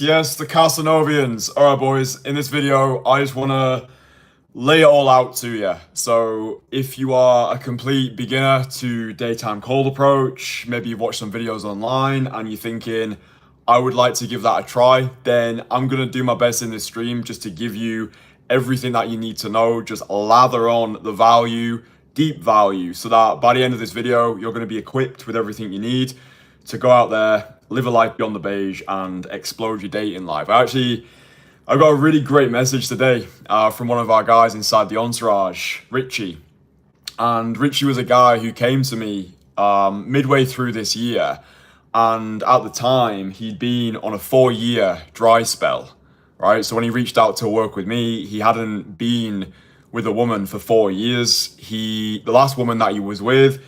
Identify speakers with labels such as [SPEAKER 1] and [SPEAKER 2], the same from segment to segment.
[SPEAKER 1] Yes, the Casanovians. All right, boys, in this video, I just want to lay it all out to you. So if you are a complete beginner to daytime cold approach, maybe you've watched some videos online and you're thinking, I would like to give that a try, then I'm going to do my best in this stream just to give you everything that you need to know, just lather on the value, deep value, so that by the end of this video, you're going to be equipped with everything you need to go out there, live a life beyond the beige, and explode your dating life. I got a really great message today from one of our guys inside the Entourage, Richie. And Richie was a guy who came to me midway through this year. And at the time, he'd been on a 4-year dry spell, right? So when he reached out to work with me, he hadn't been with a woman for 4 years. The last woman that he was with,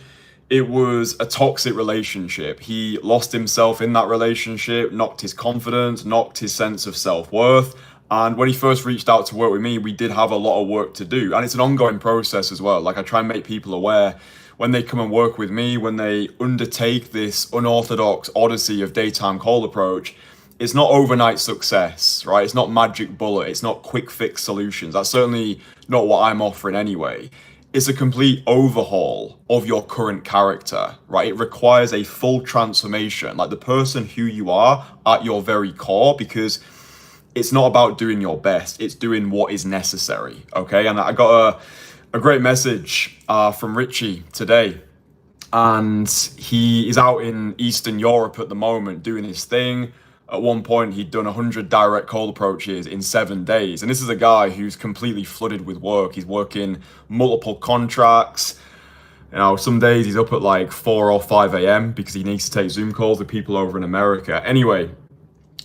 [SPEAKER 1] it was a toxic relationship. He lost himself in that relationship, knocked his confidence, knocked his sense of self-worth. And when he first reached out to work with me, we did have a lot of work to do. And it's an ongoing process as well. Like, I try and make people aware when they come and work with me, when they undertake this unorthodox odyssey of daytime cold approach, it's not overnight success, right? It's not magic bullet. It's not quick fix solutions. That's certainly not what I'm offering anyway. It's a complete overhaul of your current character, right? It requires a full transformation, like the person who you are at your very core, because it's not about doing your best. It's doing what is necessary, okay? And I got a great message from Richie today. And he is out in Eastern Europe at the moment doing his thing. At one point, he'd done 100 direct cold approaches in 7 days. And this is a guy who's completely flooded with work. He's working multiple contracts. You know, some days he's up at like 4 or 5 a.m. because he needs to take Zoom calls with people over in America. Anyway,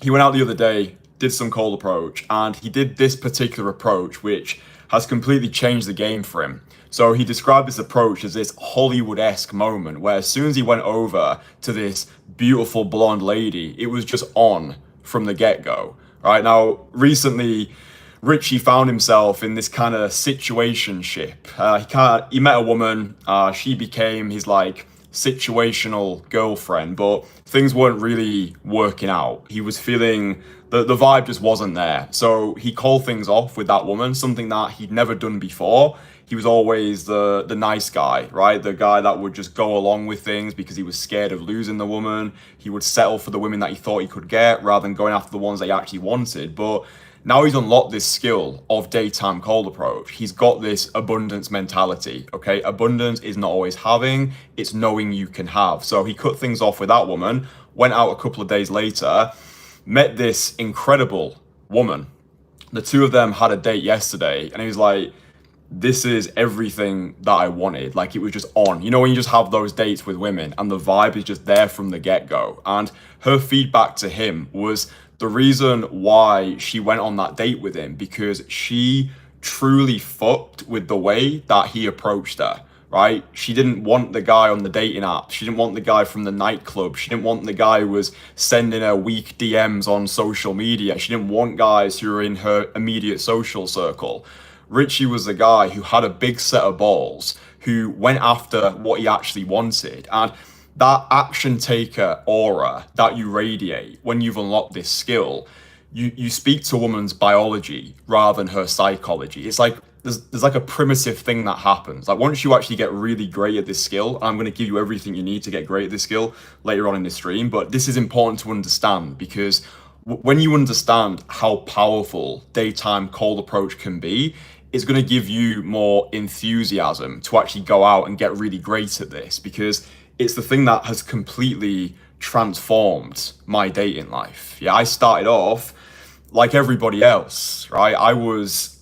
[SPEAKER 1] he went out the other day, did some cold approach, and he did this particular approach, which has completely changed the game for him. So he described this approach as this Hollywood-esque moment where as soon as he went over to this beautiful blonde lady, it was just on from the get-go, right? Now, recently, Richie found himself in this kind of situationship. He met a woman, she became his like situational girlfriend, but things weren't really working out. He was feeling the vibe just wasn't there. So he called things off with that woman, something that he'd never done before. He was always the nice guy, right? The guy that would just go along with things because he was scared of losing the woman. He would settle for the women that he thought he could get rather than going after the ones that he actually wanted. But now he's unlocked this skill of daytime cold approach. He's got this abundance mentality, okay? Abundance is not always having, it's knowing you can have. So he cut things off with that woman, went out a couple of days later, met this incredible woman. The two of them had a date yesterday, and he was like, this is everything that I wanted. Like, it was just on. You know, when you just have those dates with women and the vibe is just there from the get-go. And her feedback to him was the reason why she went on that date with him, because she truly fucked with the way that he approached her, right? She didn't want the guy on the dating app. She didn't want the guy from the nightclub. She didn't want the guy who was sending her weak DMs on social media. She didn't want guys who were in her immediate social circle. Richie was the guy who had a big set of balls, who went after what he actually wanted. And that action taker aura that you radiate when you've unlocked this skill, you speak to a woman's biology rather than her psychology. It's like there's like a primitive thing that happens. Like, once you actually get really great at this skill, and I'm going to give you everything you need to get great at this skill later on in this stream, but this is important to understand, because when you understand how powerful daytime cold approach can be, it's going to give you more enthusiasm to actually go out and get really great at this, because it's the thing that has completely transformed my dating life. Yeah, I started off like everybody else, right? I was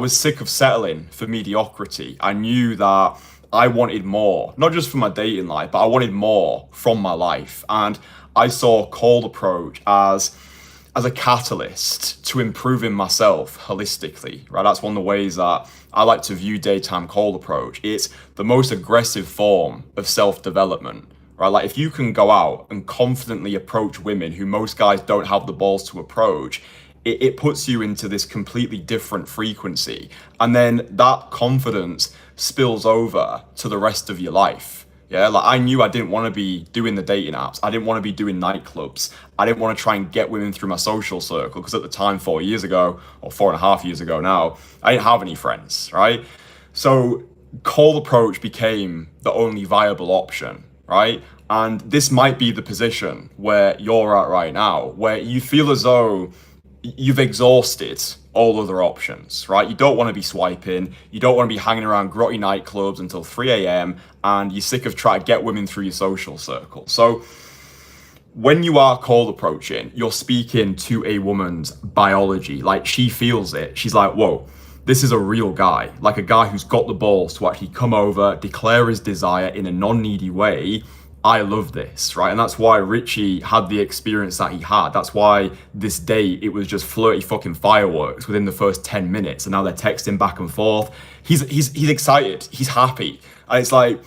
[SPEAKER 1] sick of settling for mediocrity. I knew that I wanted more, not just for my dating life, but I wanted more from my life. And I saw cold approach as a catalyst to improving myself holistically, right? That's one of the ways that I like to view daytime cold approach. It's the most aggressive form of self-development, right? Like, if you can go out and confidently approach women who most guys don't have the balls to approach, it puts you into this completely different frequency. And then that confidence spills over to the rest of your life. Yeah, like I knew I didn't want to be doing the dating apps. I didn't want to be doing nightclubs. I didn't want to try and get women through my social circle because at the time, 4 years ago, or 4.5 years ago now, I didn't have any friends, right? So cold approach became the only viable option, right? And this might be the position where you're at right now, where you feel as though you've exhausted all other options, right? You don't want to be swiping, you don't want to be hanging around grotty nightclubs until 3 a.m., and you're sick of trying to get women through your social circle. So when you are cold approaching, you're speaking to a woman's biology. Like, she feels it. She's like, whoa, this is a real guy, like a guy who's got the balls to actually come over, declare his desire in a non-needy way. I love this, right? And that's why Richie had the experience that he had. That's why this date, it was just flirty fucking fireworks within the first 10 minutes. And now they're texting back and forth. He's excited. He's happy. And it's like,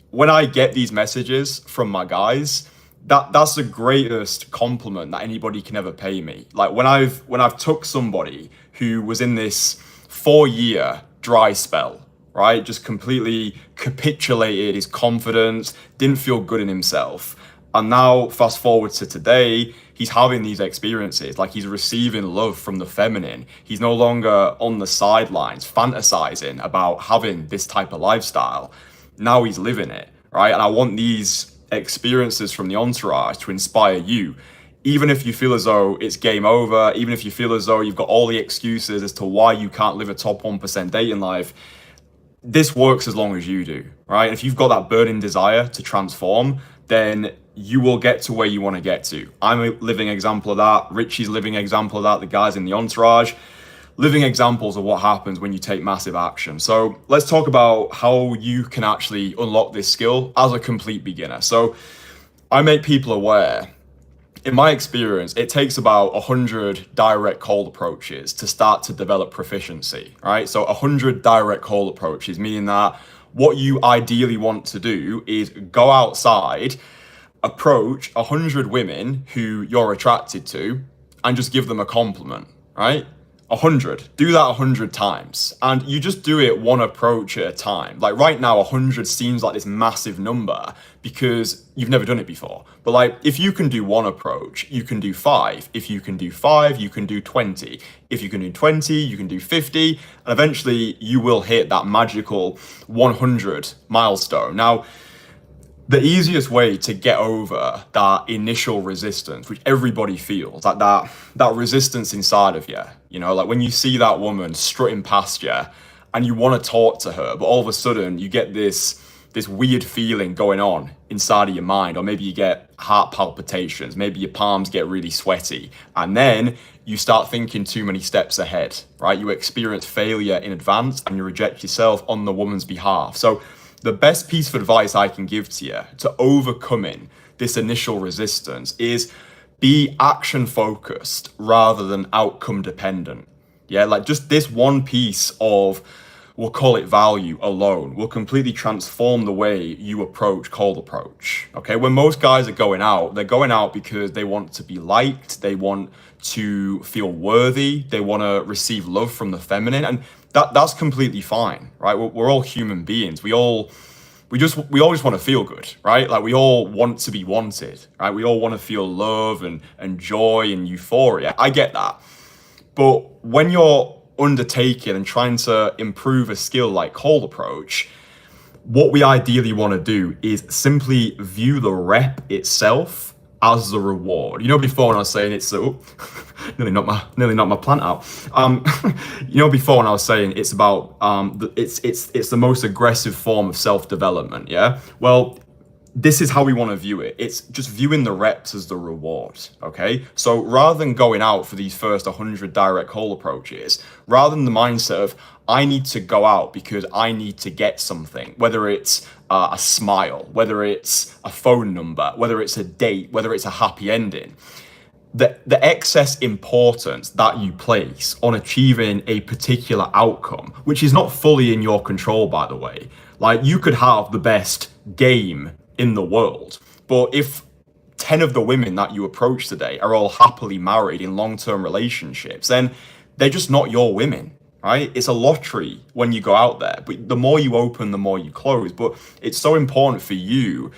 [SPEAKER 1] when I get these messages from my guys, that's the greatest compliment that anybody can ever pay me. Like when I've took somebody who was in this 4-year dry spell, right? Just completely capitulated his confidence, didn't feel good in himself. And now fast forward to today, he's having these experiences, like he's receiving love from the feminine. He's no longer on the sidelines fantasizing about having this type of lifestyle. Now he's living it, right? And I want these experiences from the entourage to inspire you. Even if you feel as though it's game over, even if you feel as though you've got all the excuses as to why you can't live a top 1% dating life, this works as long as you do, right? And if you've got that burning desire to transform, then you will get to where you want to get to. I'm a living example of that. Richie's living example of that. The guys in the entourage, living examples of what happens when you take massive action. So let's talk about how you can actually unlock this skill as a complete beginner. So I make people aware, in my experience, it takes about 100 direct cold approaches to start to develop proficiency, right? So 100 direct cold approaches, meaning that what you ideally want to do is go outside, approach 100 women who you're attracted to, and just give them a compliment, right? 100. Do that 100 times. And you just do it one approach at a time. Like right now, 100 seems like this massive number because you've never done it before. But like, if you can do one approach, you can do 5. If you can do 5, you can do 20. If you can do 20, you can do 50. And eventually you will hit that magical 100 milestone. Now, the easiest way to get over that initial resistance, which everybody feels, like that resistance inside of you, you know, like when you see that woman strutting past you and you want to talk to her, but all of a sudden you get this weird feeling going on inside of your mind, or maybe you get heart palpitations, maybe your palms get really sweaty, and then you start thinking too many steps ahead, right? You experience failure in advance and you reject yourself on the woman's behalf. So the best piece of advice I can give to you to overcoming this initial resistance is be action focused rather than outcome dependent. Yeah, like just this one piece of, we'll call it value alone, will completely transform the way you approach cold approach. Okay, when most guys are going out, they're going out because they want to be liked, they want to feel worthy, they want to receive love from the feminine, and that's completely fine, right? We're all human beings. We all just want to feel good, right? Like we all want to be wanted, right? We all want to feel love and joy and euphoria. I get that. But when you're undertaking and trying to improve a skill like cold approach, what we ideally want to do is simply view the rep itself as the reward. You know, before when I was saying it's nearly knocked my plant out. You know, before when I was saying it's about it's the most aggressive form of self-development. Yeah. Well, this is how we want to view it. It's just viewing the reps as the reward, okay? So rather than going out for these first 100 direct cold approaches, rather than the mindset of, I need to go out because I need to get something, whether it's a smile, whether it's a phone number, whether it's a date, whether it's a happy ending, the excess importance that you place on achieving a particular outcome, which is not fully in your control, by the way. Like, you could have the best game in the world, but if 10 of the women that you approach today are all happily married in long-term relationships, then they're just not your women, right? It's a lottery when you go out there, but the more you open, the more you close. But it's so important for you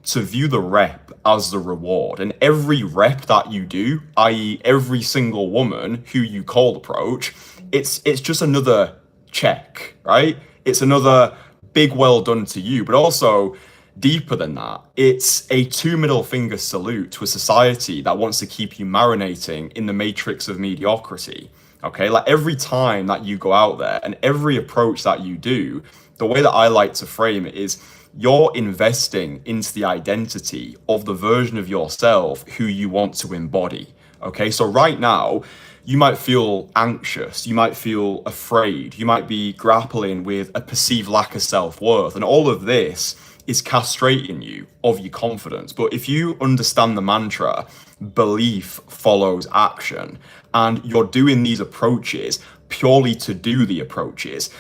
[SPEAKER 1] to view the rep as the reward. And every rep that you do, i.e. every single woman who you cold approach, it's just another check, right? It's another big well done to you, but also deeper than that, it's a two middle finger salute to a society that wants to keep you marinating in the matrix of mediocrity. Okay, like every time that you go out there and every approach that you do, the way that I like to frame it is you're investing into the identity of the version of yourself who you want to embody. Okay, so right now, you might feel anxious, you might feel afraid, you might be grappling with a perceived lack of self-worth, and all of this is castrating you of your confidence. But if you understand the mantra, belief follows action, and you're doing these approaches purely to do the approaches,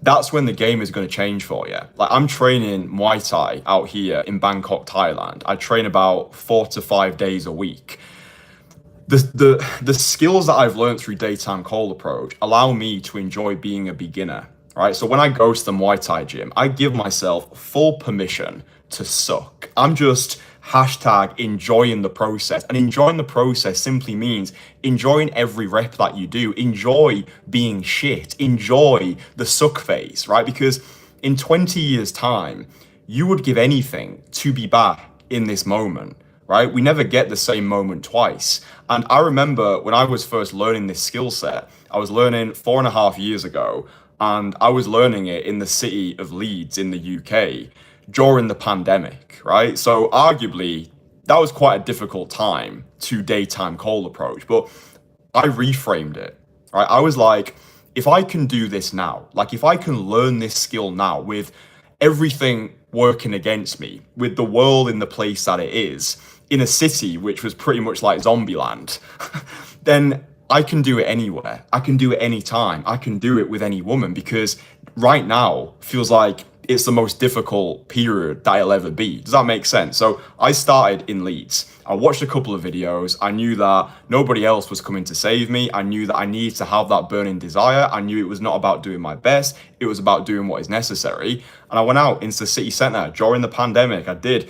[SPEAKER 1] that's when the game is going to change for you. Like I'm training Muay Thai out here in Bangkok, Thailand. I train about 4 to 5 days a week. The skills that I've learned through daytime cold approach allow me to enjoy being a beginner, right? So when I go to the Muay Thai gym, I give myself full permission to suck. I'm just hashtag enjoying the process. And enjoying the process simply means enjoying every rep that you do. Enjoy being shit. Enjoy the suck phase, right? Because in 20 years' time, you would give anything to be back in this moment, right? We never get the same moment twice. And I remember when I was first learning this skill set, I was learning 4.5 years ago, and I was learning it in the city of Leeds in the UK during the pandemic, right? So arguably, that was quite a difficult time to daytime cold approach, but I reframed it, right? I was like, if I can do this now, like if I can learn this skill now with everything working against me, with the world in the place that it is, in a city which was pretty much like Zombieland, then I can do it anywhere. I can do it anytime. I can do it with any woman, because right now feels like it's the most difficult period that it'll ever be. Does that make sense? So I started in Leeds. I watched a couple of videos. I knew that nobody else was coming to save me. I knew that I needed to have that burning desire. I knew it was not about doing my best. It was about doing what is necessary. And I went out into the city centre during the pandemic. I did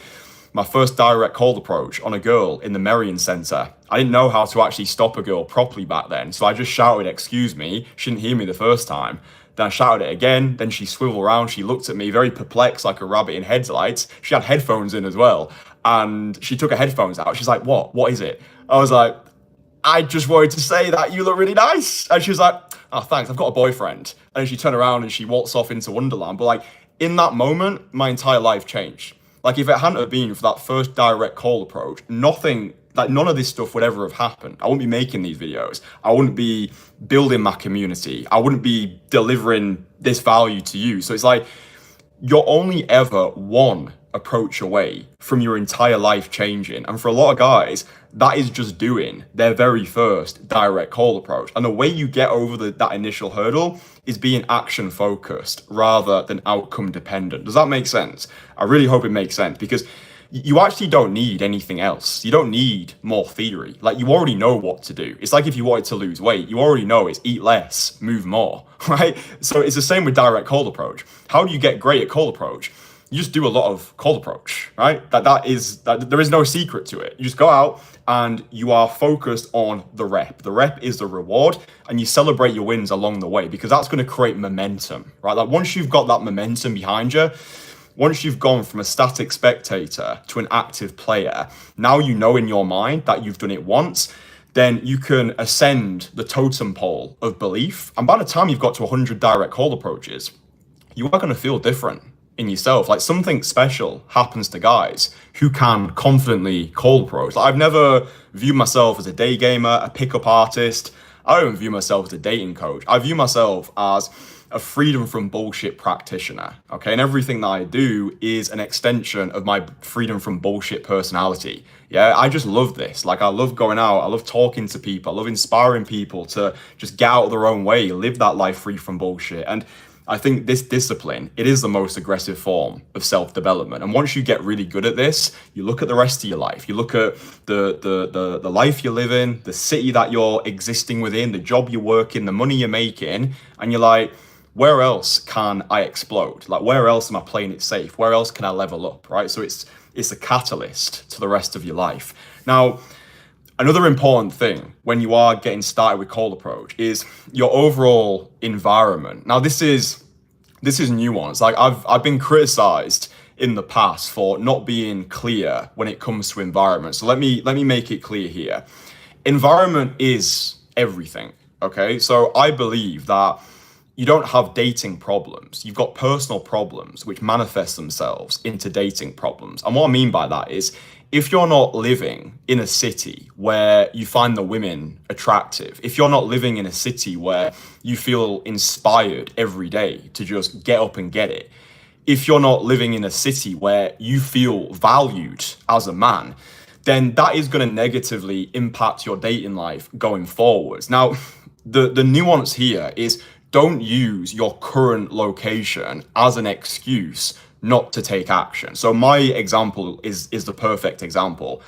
[SPEAKER 1] my first direct cold approach on a girl in the Merrion Centre. I didn't know how to actually stop a girl properly back then. So I just shouted, "Excuse me." She didn't hear me the first time. Then I shouted it again. Then she swiveled around. She looked at me very perplexed, like a rabbit in headlights. She had headphones in as well. And she took her headphones out. She's like, "What? What is it?" I was like, "I just wanted to say that you look really nice." And she was like, "Oh, thanks. I've got a boyfriend." And then she turned around and she waltzed off into Wonderland. But like in that moment, my entire life changed. Like if it hadn't have been for that first direct call approach, nothing, like none of this stuff would ever have happened. I wouldn't be making these videos. I wouldn't be building my community. I wouldn't be delivering this value to you. So it's like, you're only ever one approach away from your entire life changing. And for a lot of guys, that is just doing their very first direct call approach. And the way you get over that initial hurdle is being action focused rather than outcome dependent. Does that make sense? I really hope it makes sense, because you actually don't need anything else. You don't need more theory. Like you already know what to do. It's like if you wanted to lose weight, you already know it's eat less, move more, right? So it's the same with direct cold approach. How do you get great at cold approach? You just do a lot of cold approach, right? There is no secret to it. You just go out and you are focused on the rep. The rep is the reward, and you celebrate your wins along the way, because that's going to create momentum, right? Like once you've got that momentum behind you, once you've gone from a static spectator to an active player, now you know in your mind that you've done it once, then you can ascend the totem pole of belief. And by the time you've got to 100 direct cold approaches, you are going to feel different in yourself. Like something special happens to guys who can confidently cold approach. Like I've never viewed myself as a day gamer, a pickup artist. I don't view myself as a dating coach. I view myself as a freedom from bullshit practitioner, okay? And everything that I do is an extension of my freedom from bullshit personality. Yeah, I just love this. Like I love going out, I love talking to people, I love inspiring people to just get out of their own way, live that life free from bullshit. And I think this discipline, it is the most aggressive form of self-development. And once you get really good at this, you look at the rest of your life. You look at the life you live in, the city that you're existing within, the job you work in, the money you're making, and you're like, where else can I explode? Like, where else am I playing it safe? Where else can I level up, right? So it's a catalyst to the rest of your life. Now, another important thing when you are getting started with cold approach is your overall environment. Now, this is nuanced. Like, I've been criticized in the past for not being clear when it comes to environment. So let me make it clear here. Environment is everything. Okay, so I believe that you don't have dating problems. You've got personal problems which manifest themselves into dating problems. And what I mean by that is, if you're not living in a city where you find the women attractive, if you're not living in a city where you feel inspired every day to just get up and get it, if you're not living in a city where you feel valued as a man, then that is going to negatively impact your dating life going forwards. Now, the nuance here is, don't use your current location as an excuse not to take action. So my example is the perfect example.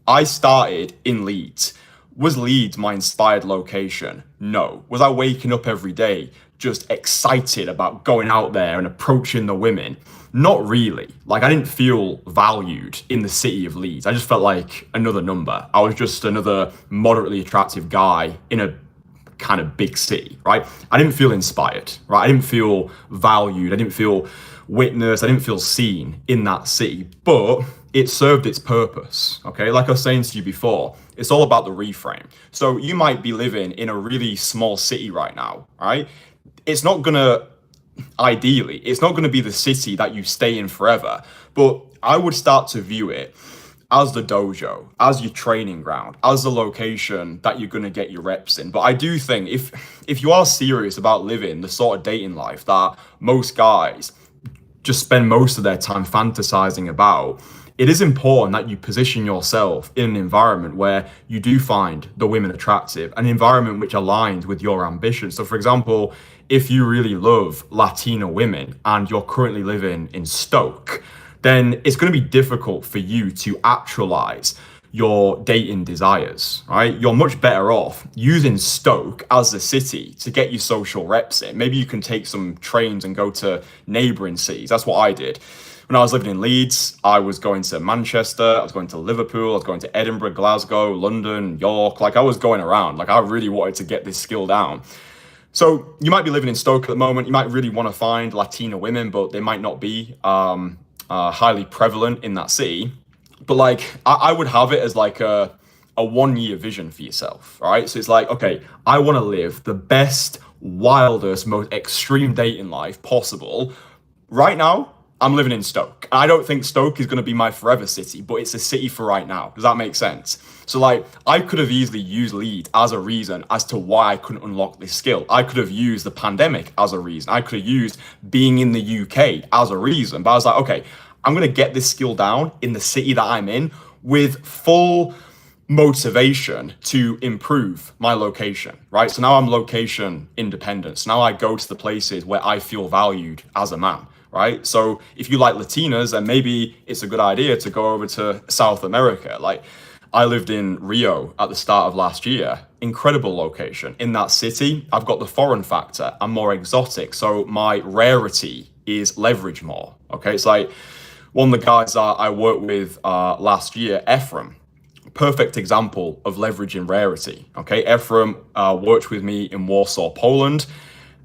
[SPEAKER 1] I started in Leeds. Was Leeds my inspired location? No. Was I waking up every day just excited about going out there and approaching the women? Not really. Like, I didn't feel valued in the city of Leeds. I just felt like another number. I was just another moderately attractive guy in a kind of big city, right? I didn't feel inspired, right? I didn't feel valued. I didn't feel witnessed. I didn't feel seen in that city, but it served its purpose, okay? Like I was saying to you before, it's all about the reframe. So you might be living in a really small city right now, right? It's not gonna, ideally, it's not gonna be the city that you stay in forever, but I would start to view it as the dojo, as your training ground, as the location that you're going to get your reps in. But I do think if you are serious about living the sort of dating life that most guys just spend most of their time fantasizing about, it is important that you position yourself in an environment where you do find the women attractive, an environment which aligns with your ambitions. So for example, if you really love Latina women and you're currently living in Stoke, then it's going to be difficult for you to actualize your dating desires, right? You're much better off using Stoke as the city to get your social reps in. Maybe you can take some trains and go to neighboring cities. That's what I did. When I was living in Leeds, I was going to Manchester, I was going to Liverpool, I was going to Edinburgh, Glasgow, London, York. Like, I was going around. Like, I really wanted to get this skill down. So you might be living in Stoke at the moment. You might really want to find Latina women, but they might not be highly prevalent in that city. But like, I would have it as like a 1 year vision for yourself, right? So it's like, okay, I want to live the best, wildest, most extreme dating life possible. Right now, I'm living in Stoke. I don't think Stoke is going to be my forever city, but it's a city for right now. Does that make sense? So like, I could have easily used Leeds as a reason as to why I couldn't unlock this skill. I could have used the pandemic as a reason. I could have used being in the UK as a reason. But I was like, okay, I'm going to get this skill down in the city that I'm in with full motivation to improve my location, right? So now I'm location independent. So now I go to the places where I feel valued as a man, right? So if you like Latinas, then maybe it's a good idea to go over to South America. Like, I lived in Rio at the start of last year. Incredible location. In that city, I've got the foreign factor. I'm more exotic. So my rarity is leveraged more. Okay, it's like one of the guys that I worked with last year, Ephraim, perfect example of leveraging rarity. Okay, Ephraim worked with me in Warsaw, Poland.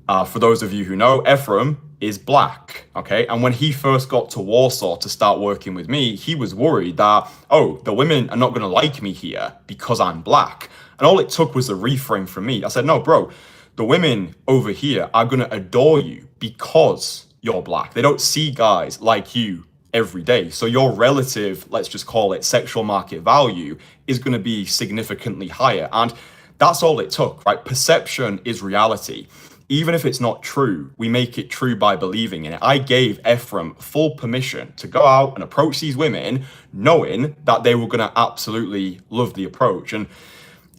[SPEAKER 1] For those of you who know, Ephraim is black, okay? And when he first got to Warsaw to start working with me, he was worried that, oh, the women are not gonna like me here because I'm black. And all it took was a reframe from me. I said, no, bro, the women over here are gonna adore you because you're black. They don't see guys like you every day. So your relative, let's just call it sexual market value, is gonna be significantly higher. And that's all it took, right? Perception is reality. Even if it's not true, we make it true by believing in it. I gave Ephraim full permission to go out and approach these women, knowing that they were going to absolutely love the approach. And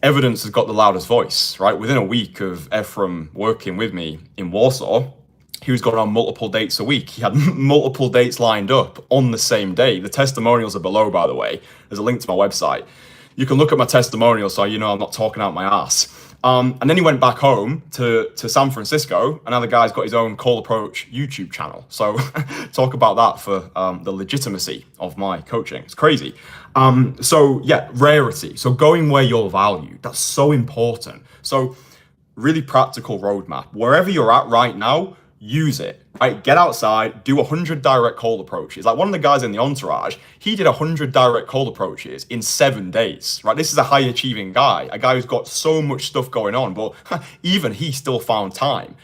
[SPEAKER 1] evidence has got the loudest voice, right? Within a week of Ephraim working with me in Warsaw, he was going on multiple dates a week. He had multiple dates lined up on the same day. The testimonials are below, by the way. There's a link to my website. You can look at my testimonial so you know I'm not talking out my ass. And then he went back home to San Francisco, and now the guy's got his own Cold Approach YouTube channel. So talk about that for the legitimacy of my coaching. It's crazy. So yeah, rarity. So going where you're valued, that's so important. So really practical roadmap. Wherever you're at right now, use it. Right? Get outside, do 100 direct cold approaches. Like one of the guys in the Entourage, he did 100 direct cold approaches in 7 days. Right? This is a high achieving guy, a guy who's got so much stuff going on, but even he still found time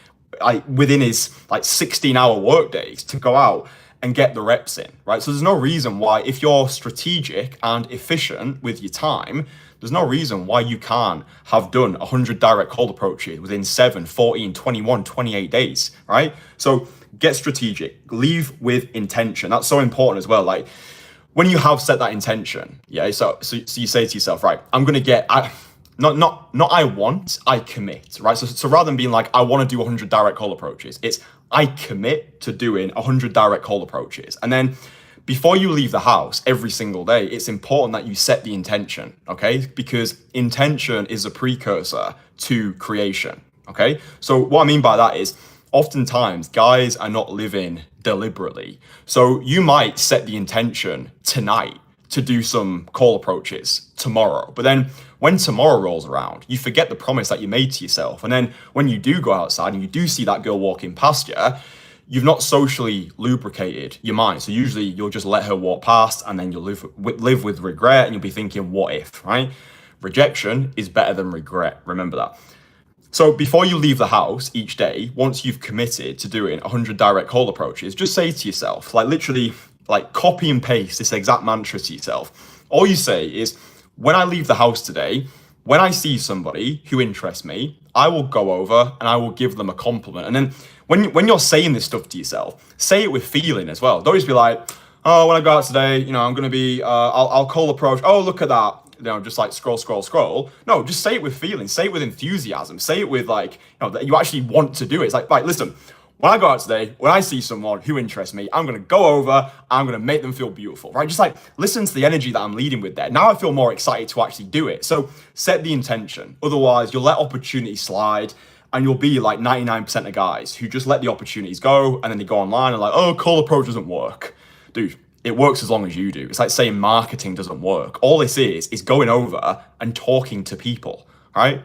[SPEAKER 1] within his 16-hour work days to go out and get the reps in, right? So there's no reason why, if you're strategic and efficient with your time, there's no reason why you can't have done 100 direct cold approaches within 7, 14, 21, 28 days, right? So get strategic, leave with intention. That's so important as well. Like when you have set that intention, yeah, so you say to yourself, right, I'm going to get, not I want, I commit, right? So rather than being like, I want to do 100 direct cold approaches, it's I commit to doing 100 direct cold approaches. And then before you leave the house every single day, it's important that you set the intention, okay? Because intention is a precursor to creation, okay? So what I mean by that is oftentimes guys are not living deliberately. So you might set the intention tonight to do some call approaches tomorrow, but then when tomorrow rolls around, you forget the promise that you made to yourself. And then when you do go outside and you do see that girl walking past you, you've not socially lubricated your mind. So usually you'll just let her walk past and then you'll live with regret and you'll be thinking, what if, right? Rejection is better than regret. Remember that. So before you leave the house each day, once you've committed to doing 100 direct call approaches, just say to yourself, literally copy and paste this exact mantra to yourself. All you say is, when I leave the house today, when I see somebody who interests me, I will go over and I will give them a compliment. And then when you're saying this stuff to yourself, say it with feeling as well. Don't just be like, oh, when I go out today, I'm going to be, I'll call approach. Oh, look at that. Just scroll. No, just say it with feeling. Say it with enthusiasm. Say it with that you actually want to do it. It's like, right, listen, when I go out today, when I see someone who interests me, I'm going to go over, I'm going to make them feel beautiful, right? Just listen to the energy that I'm leading with there. Now I feel more excited to actually do it. So set the intention. Otherwise, you'll let opportunity slide and you'll be like 99% of guys who just let the opportunities go and then they go online and oh, call approach doesn't work. Dude, it works as long as you do. It's like saying marketing doesn't work. All this is going over and talking to people, right?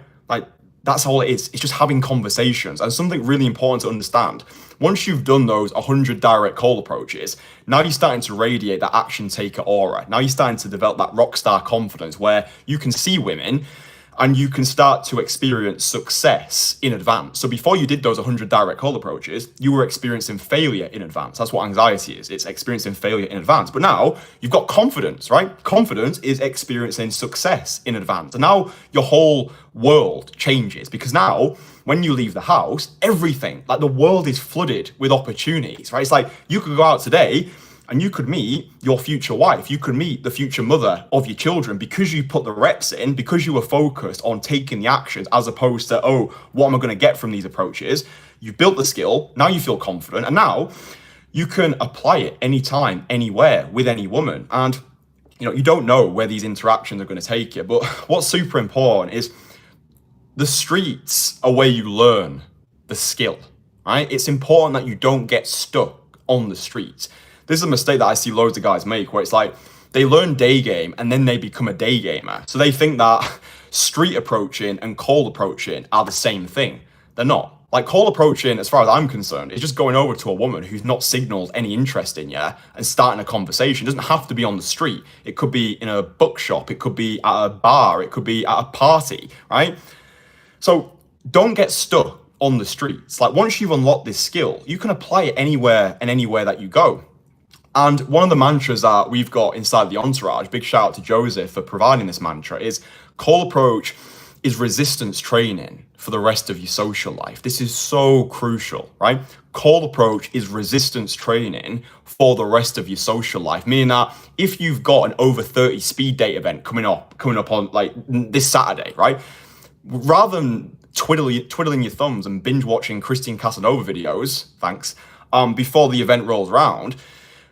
[SPEAKER 1] That's all it is. It's just having conversations. And something really important to understand, once you've done those 100 direct call approaches, now you're starting to radiate that action taker aura. Now you're starting to develop that rock star confidence where you can see women and you can start to experience success in advance. So before you did those 100 direct call approaches, you were experiencing failure in advance. That's what anxiety is. It's experiencing failure in advance. But now you've got confidence, right? Confidence is experiencing success in advance. And now your whole world changes because now when you leave the house, everything, the world is flooded with opportunities, right? It's like you could go out today and you could meet your future wife. You could meet the future mother of your children because you put the reps in, because you were focused on taking the actions as opposed to, oh, what am I going to get from these approaches? You built the skill. Now you feel confident. And now you can apply it anytime, anywhere with any woman. And, you don't know where these interactions are going to take you. But what's super important is the streets are where you learn the skill, right? It's important that you don't get stuck on the streets. This is a mistake that I see loads of guys make where it's they learn day game and then they become a day gamer. So they think that street approaching and cold approaching are the same thing. They're not. Cold approaching, as far as I'm concerned, is just going over to a woman who's not signaled any interest in you and starting a conversation. It doesn't have to be on the street. It could be in a bookshop. It could be at a bar. It could be at a party, right? So don't get stuck on the streets. Once you've unlocked this skill, you can apply it anywhere and anywhere that you go. And one of the mantras that we've got inside the Entourage, big shout out to Joseph for providing this mantra, is call approach is resistance training for the rest of your social life. This is so crucial, right? Call approach is resistance training for the rest of your social life, meaning that if you've got an over 30 speed date event coming up on this Saturday, right? Rather than
[SPEAKER 2] twiddling your thumbs and binge watching Kristian Casanova videos, thanks, before the event rolls around,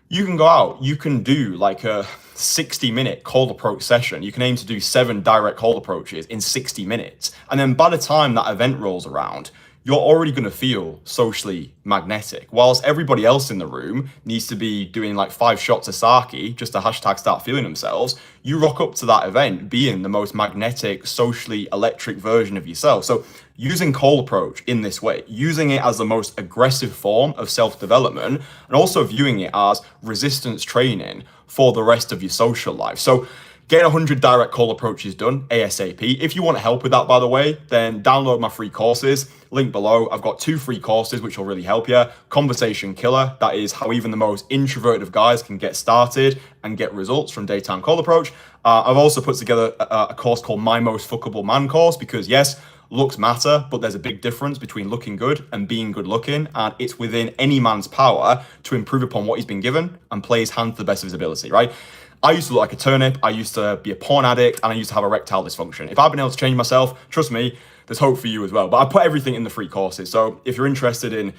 [SPEAKER 2] you can go out, you can do like a 60-minute cold approach session. You can aim to do 7 direct cold approaches in 60 minutes. And then by the time that event rolls around, you're already going to feel socially magnetic. Whilst everybody else in the room needs to be doing like 5 shots of sake just to hashtag start feeling themselves, you rock up to that event being the most magnetic, socially electric version of yourself. So using cold approach in this way, using it as the most aggressive form of self-development, and also viewing it as resistance training for the rest of your social life. So getting 100 direct cold approaches done ASAP. If you want help with that, by the way, then download my free courses. Link below. I've got 2 free courses which will really help you. Conversation Killer, that is how even the most introverted of guys can get started and get results from daytime cold approach. I've also put together a course called My Most Fuckable Man course, because yes, looks matter, but there's a big difference between looking good and being good looking, and it's within any man's power to improve upon what he's been given and play his hand to the best of his ability, right? I used to look like a turnip, I used to be a porn addict, and I used to have erectile dysfunction. If I've been able to change myself, trust me, there's hope for you as well. But I put everything in the free courses. So if you're interested in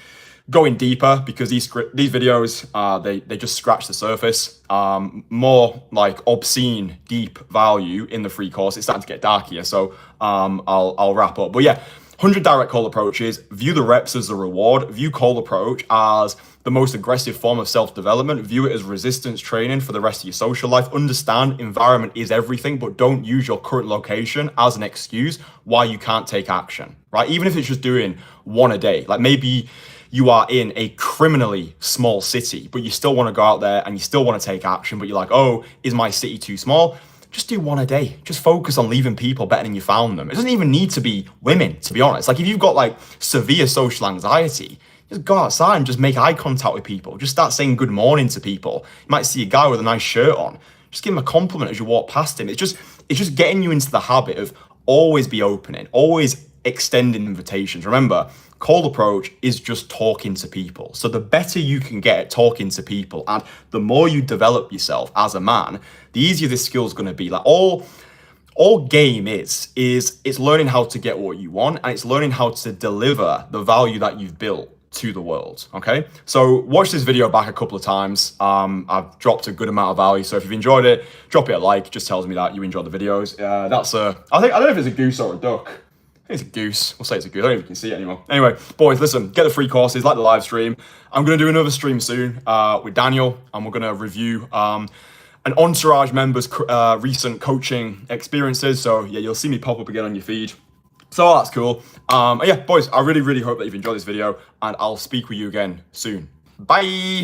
[SPEAKER 2] going deeper, because these videos, they just scratch the surface, more like obscene, deep value in the free course. It's starting to get dark here, so I'll wrap up. But yeah, 100 direct cold approaches, view the reps as a reward, view cold approach as the most aggressive form of self-development, view it as resistance training for the rest of your social life. Understand environment is everything, but don't use your current location as an excuse why you can't take action, right? Even if it's just doing 1 a day, like maybe you are in a criminally small city, but you still want to go out there and you still want to take action, but you're like, oh, is my city too small? Just do 1 a day. Just focus on leaving people better than you found them. It doesn't even need to be women, to be honest. Like if you've got like severe social anxiety, just go outside and just make eye contact with people. Just start saying good morning to people. You might see a guy with a nice shirt on. Just give him a compliment as you walk past him. It's just getting you into the habit of always be opening, always extending invitations. Remember, cold approach is just talking to people. So the better you can get at talking to people and the more you develop yourself as a man, the easier this skill is going to be. Like all game is it's learning how to get what you want, and it's learning how to deliver the value that you've built to the world. Okay, so watch this video back a couple of times. I've dropped a good amount of value, so if you've enjoyed it, drop it a like. It just tells me that you enjoyed the videos. I don't know if it's a goose or a duck. I think it's a goose. We'll say it's a goose. I don't even can see it anymore. Anyway, boys, listen, get the free courses, like the live stream. I'm going to do another stream soon with Daniel, and we're going to review an Entourage member's recent coaching experiences. So yeah, you'll see me pop up again on your feed. So that's cool. Yeah, boys, I really, really hope that you've enjoyed this video, and I'll speak with you again soon. Bye.